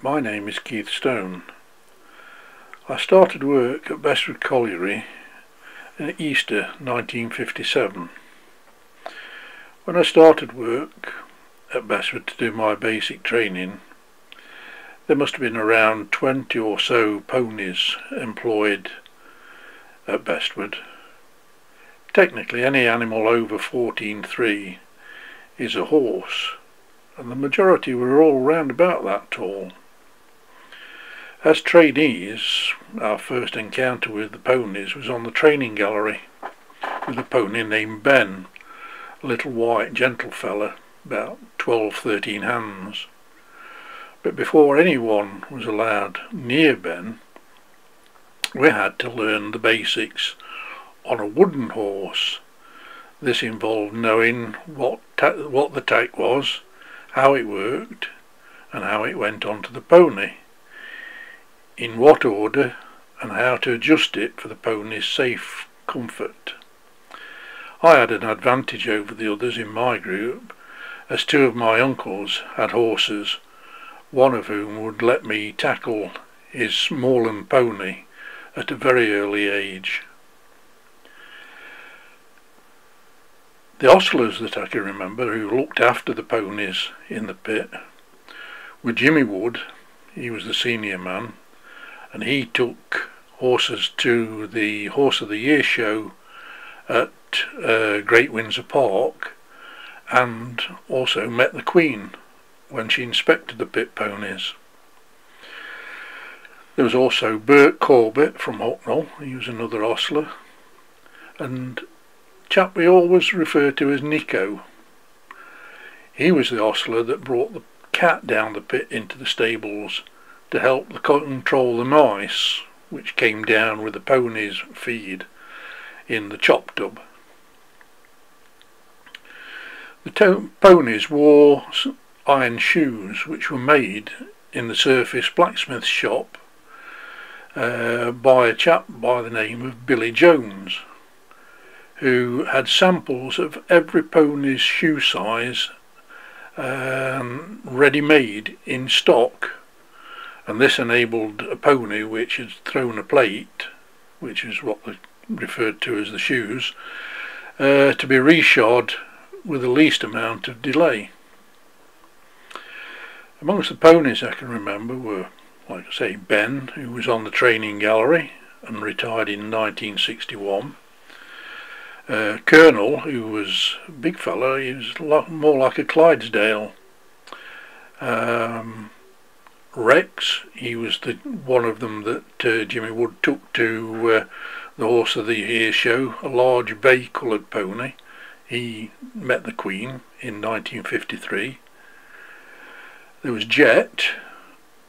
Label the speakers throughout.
Speaker 1: My name is Keith Stone. I started work at Bestwood Colliery in Easter 1957. When I started work at Bestwood to do my basic training, there must have been around 20 or so ponies employed at Bestwood. Technically, any animal over 14.3 is a horse, and the majority were all round about that tall. As trainees, our first encounter with the ponies was on the training gallery with a pony named Ben, a little white gentle fella, about 12-13 hands. But before anyone was allowed near Ben, we had to learn the basics on a wooden horse. This involved knowing what the tack was, how it worked, and how it went onto the pony, in what order, and how to adjust it for the pony's safe comfort. I had an advantage over the others in my group, as two of my uncles had horses, one of whom would let me tackle his moorland pony at a very early age. The ostlers that I can remember who looked after the ponies in the pit were Jimmy Wood. He was the senior man, and he took horses to the Horse of the Year show at Great Windsor Park, and also met the Queen when she inspected the pit ponies. There was also Bert Corbett from Hucknall. He was another ostler, and chap we always refer to as Nico. He was the ostler that brought the cat down the pit into the stables to help control the mice which came down with the ponies' feed in the chop tub. The ponies wore iron shoes which were made in the surface blacksmith shop by a chap by the name of Billy Jones, who had samples of every pony's shoe size ready-made in stock, and this enabled a pony which had thrown a plate, which is what they referred to as the shoes, to be reshod with the least amount of delay. Amongst the ponies I can remember were, like I say, Ben, who was on the training gallery and retired in 1961. Colonel, who was a big fellow, he was more like a Clydesdale. Rex, he was one of them that Jimmy Wood took to the Horse of the Year show, a large bay-coloured pony. He met the Queen in 1953. There was Jet,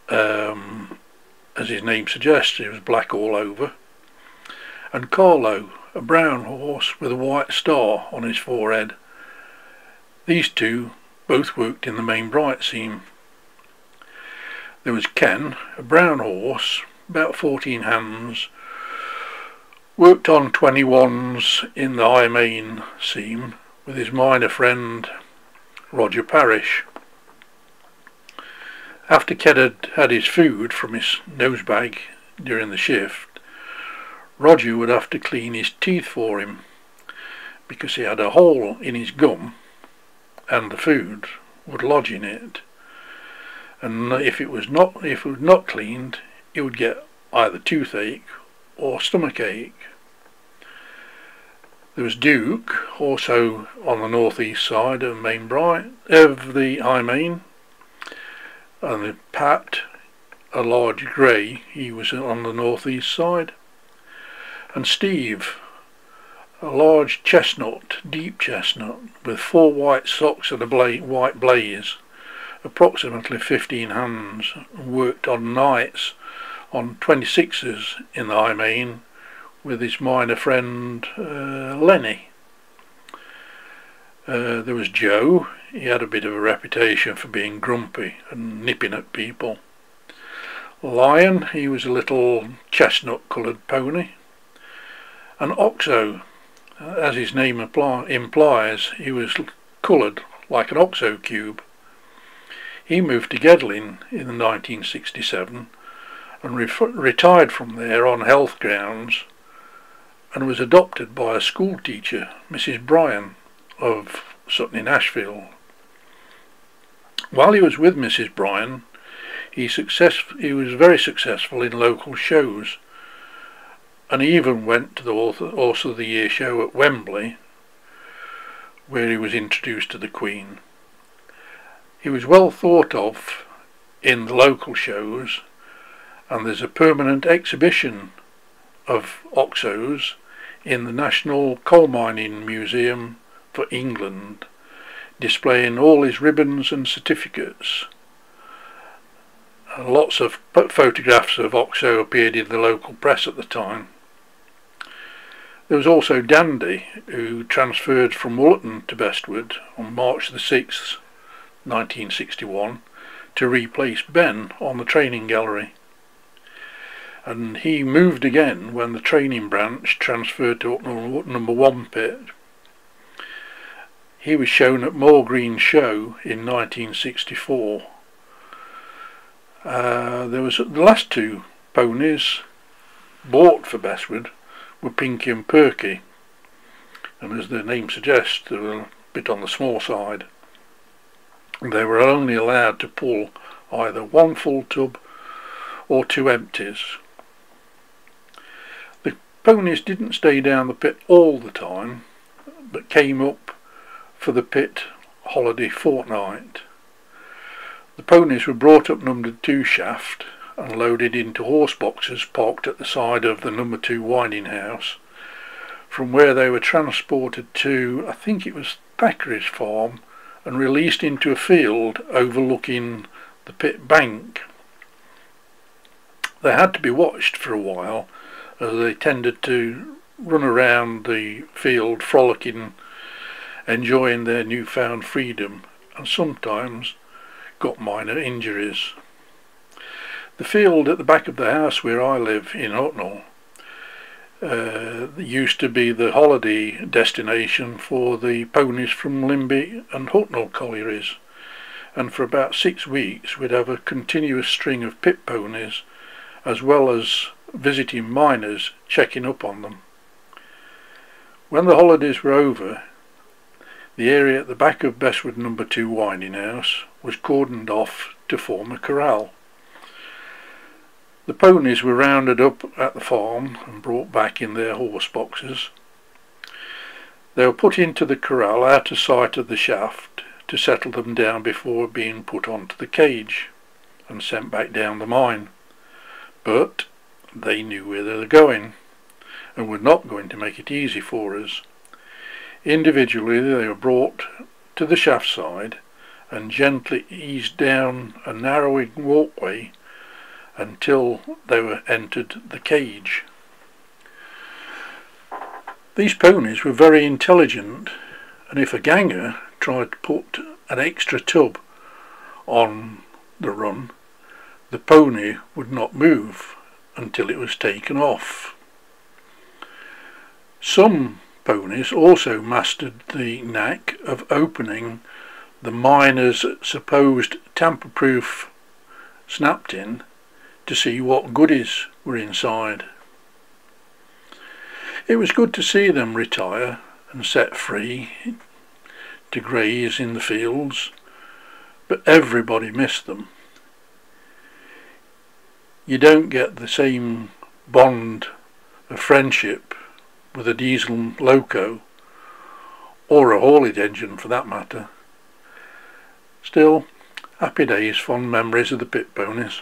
Speaker 1: as his name suggests, he was black all over, and Carlo, a brown horse with a white star on his forehead. These two both worked in the main bright seam. There was Ken, a brown horse, about 14 hands, worked on 21s in the high main seam with his minor friend Roger Parrish. After Ken had his food from his nosebag during the shift, Roger would have to clean his teeth for him because he had a hole in his gum and the food would lodge in it, and if it was not cleaned, he would get either toothache or stomachache. There was Duke, also on the northeast side of the High Main, and Pat, a large grey, he was on the northeast side, and Steve, a large chestnut, deep chestnut, with 4 white socks and a white blaze, approximately 15 hands, worked on nights on 26s in the High Main with his minor friend Lenny. There was Joe. He had a bit of a reputation for being grumpy and nipping at people. Lion, he was a little chestnut coloured pony. And Oxo, as his name implies, he was coloured like an OXO cube. He moved to Gedling in 1967 and retired from there on health grounds, and was adopted by a school teacher, Mrs. Bryan of Sutton in Ashfield. While he was with Mrs. Bryan, he was very successful in local shows, and he even went to the Horse of the Year show at Wembley, where he was introduced to the Queen. He was well thought of in the local shows, and there's a permanent exhibition of Oxos in the National Coal Mining Museum for England, displaying all his ribbons and certificates. And lots of photographs of Oxo appeared in the local press at the time. There was also Dandy, who transferred from Woollerton to Bestwood on March the 6th, 1961, to replace Ben on the training gallery. And he moved again when the training branch transferred to number 1 pit. He was shown at Moor Green Show in 1964. There was the last two ponies bought for Bestwood were Pinky and Perky, and as their name suggests, they were a bit on the small side. They were only allowed to pull either 1 full tub or 2 empties. The ponies didn't stay down the pit all the time, but came up for the pit holiday fortnight. The ponies were brought up number 2 shaft and loaded into horse boxes parked at the side of the number 2 winding house, from where they were transported to, I think it was Thackeray's farm, and released into a field overlooking the pit bank. They had to be watched for a while, as they tended to run around the field frolicking, enjoying their newfound freedom, and sometimes got minor injuries. The field at the back of the house where I live in Hucknall used to be the holiday destination for the ponies from Limby and Hucknall collieries, and for about 6 weeks we'd have a continuous string of pit ponies, as well as visiting miners checking up on them. When the holidays were over, the area at the back of Bestwood number 2 winding house was cordoned off to form a corral. The ponies were rounded up at the farm and brought back in their horse boxes. They were put into the corral out of sight of the shaft to settle them down before being put onto the cage and sent back down the mine. But they knew where they were going and were not going to make it easy for us. Individually they were brought to the shaft side and gently eased down a narrowing walkway until they were entered the cage. These ponies were very intelligent, and if a ganger tried to put an extra tub on the run, the pony would not move until it was taken off. Some ponies also mastered the knack of opening the miner's supposed tamper-proof snap-tin to see what goodies were inside. It was good to see them retire and set free to graze in the fields, but everybody missed them. You don't get the same bond of friendship with a diesel loco, or a haulage engine for that matter. Still, happy days, fond memories of the pit ponies.